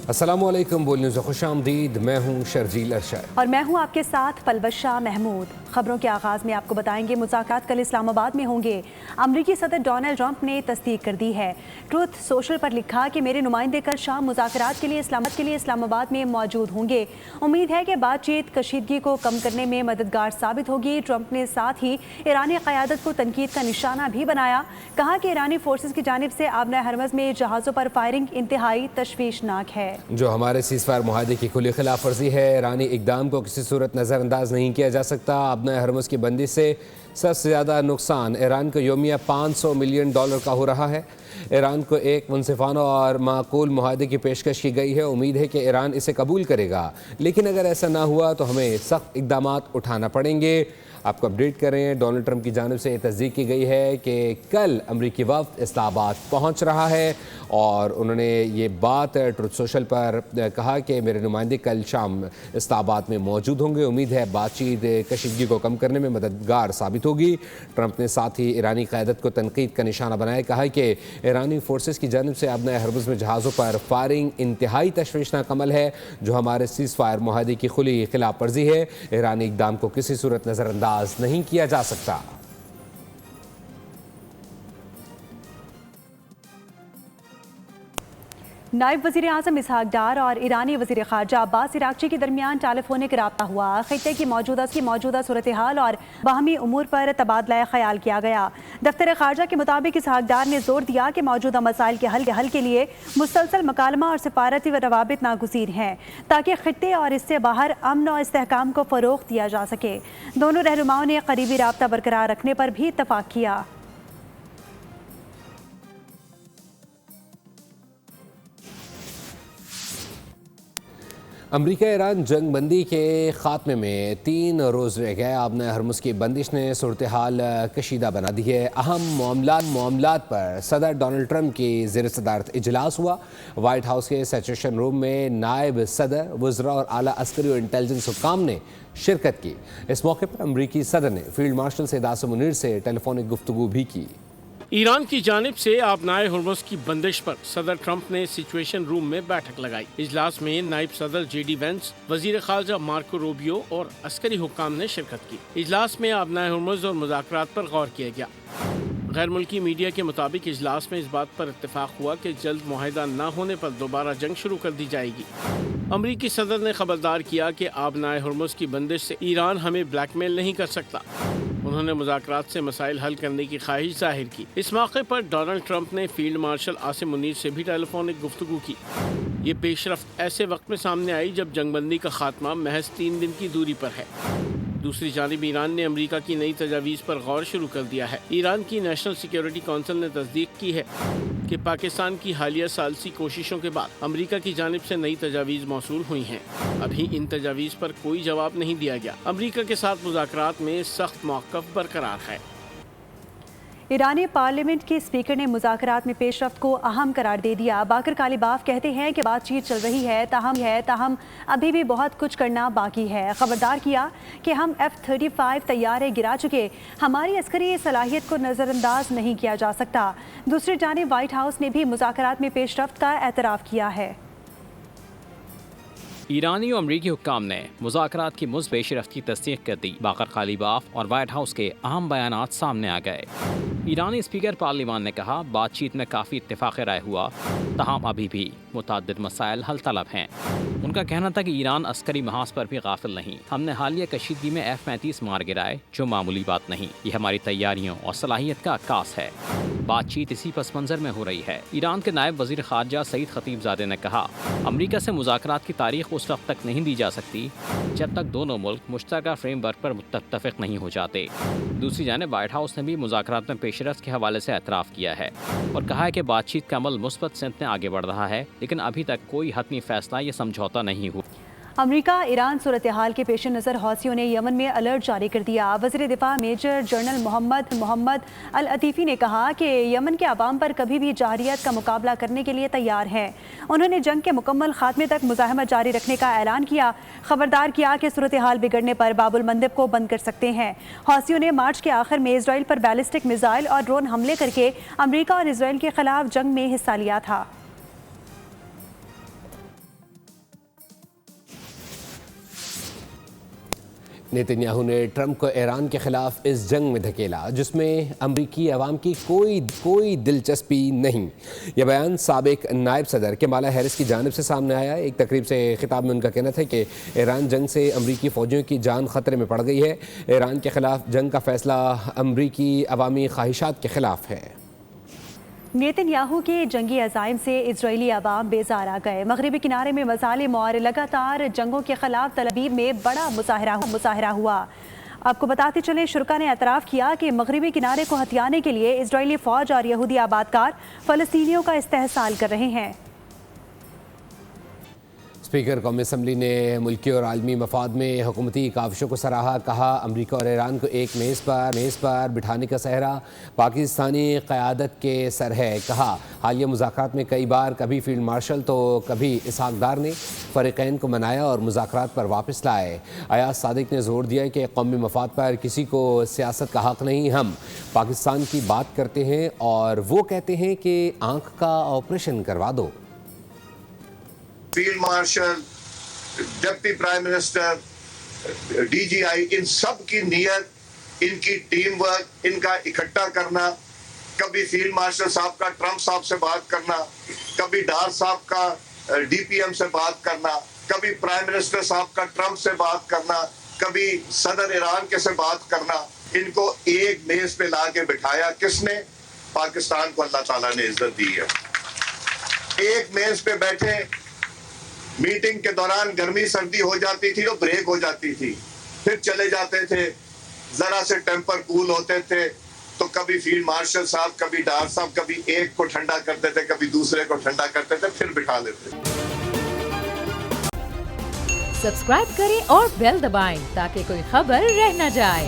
अस्सलामु अलैकुम, बोल न्यूज़ खुश आमदीद। मैं हूँ शर्जील अरशद और मैं हूँ आपके साथ पलवशा महमूद। खबरों के आगाज़ में आपको बताएंगे मुज़ाकरात कल इस्लामाबाद में होंगे। अमरीकी सदर डोनाल्ड ट्रंप ने तस्दीक कर दी है। ट्रुथ सोशल पर लिखा कि मेरे नुमाइंदे कल शाम मुज़ाकरात के लिए इस्लामाबाद में मौजूद होंगे। उम्मीद है कि बातचीत कशीदगी को कम करने में मददगार साबित होगी। ट्रंप ने साथ ही ईरानी क़यादत को तनकीद का निशाना भी बनाया। कहा कि ईरानी फोर्सेस की जानिब से आबना हरमज़ में जहाज़ों पर फायरिंग इंतहाई तशवीशनाक है। जो हमारे सीज़फायर मुआहदे की खुली खिलाफ वर्जी है। ईरानी इक़दाम को किसी सूरत नज़रअंदाज नहीं किया जा सकता। आबना हरमज़ की बंदी से सबसे ज़्यादा नुकसान ईरान को योमिया $500 मिलियन का हो रहा है। ईरान को एक मुनसिफाना और माकूल मुआहदे की पेशकश की गई है। उम्मीद है कि ईरान इसे कबूल करेगा, लेकिन अगर ऐसा ना हुआ तो हमें सख्त इक़दामात उठाना पड़ेंगे। आपको अपडेट कर रहे हैं, डोनाल्ड ट्रंप की जानिब से तस्दीक की गई है कि कल अमरीकी वफ़द इस्लामाबाद पहुँच रहा है और उन्होंने ये बात ट्रुथ सोशल पर कहा कि मेरे नुमाइंदे कल शाम इस्लामाबाद में मौजूद होंगे। उम्मीद है बातचीत कशीदगी को कम करने में मददगार साबित होगी। ट्रंप ने साथ ही ईरानी क़यादत को तनकीद का निशाना बनाया। कहा कि ईरानी फोर्सेस की जानिब से आबना हरमज़ में जहाज़ों पर फायरिंग इंतहाई तशवीशनाक अमल है, जो हमारे सीज़ फायर मुआहदे की खुली खिलाफ वर्जी है। ईरानी इक़दाम को किसी सूरत नज़रअंदाज नहीं किया जा सकता। नायब वज़ीर आज़म इसहाक डार और ईरानी वज़ीर ख़ारजा अब्बास इराक़ची के दरमियान टेलीफोनिक रब्ता हुआ। ख़ित्ते की मौजूदा सूरत हाल और बाहमी उमूर पर तबादला ख़याल किया गया। दफ्तर ख़ारजा के मुताबिक इसहाक डार ने जोर दिया कि मौजूदा मसाइल के हल के लिए मुसलसल मकालमा और सिफारती रवाबित नागुज़ीर हैं, ताकि ख़ित्ते और इससे बाहर अमन और इस्तेहकाम को फ़रोग़ दिया जा सके। दोनों रहनुमाओं ने करीबी रब्ता बरकरार रखने पर भी इत्तफ़ाक़ किया। अमरीका ईरान जंग बंदी के ख़ात्मे में 3 रोज़ रह गए। आबना हरमुज़ की बंदिश ने सूरत हाल कशीदा बना दी है। अहम मामलात पर सदर डोनाल्ड ट्रंप की ज़ेर सदारत इजलास हुआ। वाइट हाउस के सेशन रूम में नायब सदर, वज़रा और आला अस्करी और इंटेलिजेंस हुक्काम ने शिरकत की। इस मौके पर अमरीकी सदर ने फील्ड मार्शल सैयद आसिम मुनीर से टेलीफोनिक गुफ्तगू भी की। ईरान की जानिब से आबनाए हुर्मुज़ की बंदिश पर सदर ट्रंप ने सिचुएशन रूम में बैठक लगाई। इजलास में नायब सदर JD वेंस, वजीर खारजा मार्को रूबियो और अस्करी हुक्काम ने शिरकत की। इजलास में आबनाए हुर्मुज़ और मुज़ाकरात पर गौर किया गया। गैर मुल्की मीडिया के मुताबिक इजलास में इस बात पर इत्तेफाक हुआ कि जल्द मुआहिदा न होने पर दोबारा जंग शुरू कर दी जाएगी। अमरीकी सदर ने खबरदार किया कि आबनाए हुर्मुज़ की बंदिश से ईरान हमें ब्लैकमेल नहीं कर सकता। उन्होंने मुज़ाकरात से मसाइल हल करने की ख्वाहिश जाहिर की। इस मौके पर डोनाल्ड ट्रंप ने फील्ड मार्शल आसिम मुनीर से भी टेलीफोनिक गुफ्तगू की। ये पेशरफ्त ऐसे वक्त में सामने आई जब जंगबंदी का खात्मा महज 3 दिन की दूरी पर है। दूसरी जानिब ईरान ने अमेरिका की नई तजावीज़ पर गौर शुरू कर दिया है। ईरान की नेशनल सिक्योरिटी काउंसिल ने तस्दीक की है कि पाकिस्तान की हालिया सालसी कोशिशों के बाद अमेरिका की जानिब से नई तजावीज़ मौसूल हुई हैं। अभी इन तजावीज़ पर कोई जवाब नहीं दिया गया। अमेरिका के साथ मुज़ाकरात में सख्त मौक़िफ़ बरकरार है। ईरानी पार्लियामेंट के स्पीकर ने मुज़ाकरात में पेशरफ्त को अहम करार दे दिया। बाकर कालीबाफ कहते हैं कि बातचीत चल रही है, ताहम अभी भी बहुत कुछ करना बाकी है। खबरदार किया कि हम F-35 तैयारे गिरा चुके, हमारी अस्करी सलाहियत को नज़रअंदाज नहीं किया जा सकता। दूसरी जानिब वाइट हाउस ने भी मुज़ाकरात में पेशरफ्त का एतराफ़ किया है। ईरानी और अमरीकी हुक्काम ने मुज़ाकरात की मुज़ पेशरफ्त की तस्दीक कर दी। बाकर कालीबाफ और वाइट हाउस के अहम बयानात सामने आ गए। ईरानी स्पीकर पार्लियामान ने कहा, बातचीत में काफ़ी इत्तेफाक राय हुआ, तहम अभी भी मुतअद्दिद मसाइल हल तलब हैं। उनका कहना था कि ईरान अस्करी महाज पर भी गाफिल नहीं। हमने हालिया कशीदगी में F-35 मार गिराए, जो मामूली बात नहीं। ये हमारी तैयारियों और सलाहियत का अक्कास है। बातचीत इसी पस मंज़र में हो रही है। ईरान के नायब वज़ीर ख़ारजा सईद ख़तीबज़ादे ने कहा, अमरीका से मुज़ाकरात की तारीख उस वक्त तक नहीं दी जा सकती जब तक दोनों मुल्क मुश्तरका फ्रेमवर्क पर मुत्तफ़िक़ नहीं हो जाते। दूसरी जानिब वाइट हाउस ने भी मुज़ाकरात में पेशरफ्त के हवाले से एतराफ़ किया है और कहा है कि बातचीत का अमल मुस्बत सिमत में आगे बढ़ रहा है, लेकिन अभी तक कोई हतमी फ़ैसला या समझौता नहीं हुआ। अमरीका ईरान सूरत हाल के पेश नज़र हौसियों ने यमन में अलर्ट जारी कर दिया। वज़ीर दिफा मेजर जनरल मोहम्मद अल अतीफ़ी ने कहा कि यमन के अवाम पर कभी भी जारियत का मुकाबला करने के लिए तैयार हैं। उन्होंने जंग के मुकम्मल खात्मे तक मुज़ाहमत जारी रखने का ऐलान किया। खबरदार किया कि सूरत हाल बिगड़ने पर बाबुल मंदब को बंद कर सकते हैं। हौसियों ने मार्च के आखिर में इसराइल पर बैलिस्टिक मिसाइल और ड्रोन हमले करके अमरीका और इसराइल के खिलाफ जंग में हिस्सा लिया था। नेतन्याहू ने ट्रंप को ईरान के खिलाफ इस जंग में धकेला जिसमें अमरीकी अवाम की कोई दिलचस्पी नहीं। यह बयान साबिक नायब सदर कमाला हैरिस की जानिब से सामने आया। एक तकरीब से खिताब में उनका कहना था कि ईरान जंग से अमरीकी फ़ौजियों की जान ख़तरे में पड़ गई है। ईरान के खिलाफ जंग का फ़ैसला अमरीकी अवामी ख्वाहिशात के ख़िलाफ़ है। नेतन्याहू के जंगी अज़ाइम से इजरायली अवाम बेजार आ गए। मगरबी किनारे में मज़ालिम और लगातार जंगों के खिलाफ तल अवीव में बड़ा मुजाहरा हुआ। आपको बताते चलें, शुरका ने एतराफ़ किया कि मगरबी किनारे को हथियाने के लिए इजरायली फ़ौज और यहूदी आबादकार फ़लस्तीनियों का इस्तेहसाल कर रहे हैं। स्पीकर कौमी असम्बली ने मुल्की और आलमी मफाद में हुकूमती काविशों को सराहा। कहा, अमरीका और ईरान को एक मेज़ पर बिठाने का सहरा पाकिस्तानी क़यादत के सर है। कहा, हालिया मुज़ाकरात में कई बार कभी फील्ड मार्शल तो कभी इसहाक डार ने फ़रीक़ैन को मनाया और मुज़ाकरात पर वापस लाए। अयाज सादिक ने जोर दिया कि कौमी मफाद पर किसी को सियासत का हक़ नहीं। हम पाकिस्तान की बात करते हैं और वो कहते हैं कि आँख का ऑपरेशन करवा दो। Field marshal, deputy prime minister, DGI, इन सब की नीयत, इनकी टीम वर्क, इनका इकट्ठा करना, कभी फील्ड मार्शल साहब का ट्रंप साहब से बात करना, कभी डार साहब का DPM से बात करना, कभी प्राइम मिनिस्टर साहब का ट्रंप से बात करना, कभी सदर ईरान के से बात करना। इनको एक मेज पे ला के बिठाया किसने? पाकिस्तान को अल्लाह ताला ने इज्जत दी है। एक मेज पे बैठे, मीटिंग के दौरान गर्मी सर्दी हो जाती थी तो ब्रेक हो जाती थी, फिर चले जाते थे, जरा से टेम्पर कूल होते थे तो कभी फील्ड मार्शल साहब, कभी डार साहब, कभी एक को ठंडा करते थे, कभी दूसरे को ठंडा करते थे, फिर बिठा लेते। सब्सक्राइब करें और बेल दबाएं ताकि कोई खबर रह न जाए।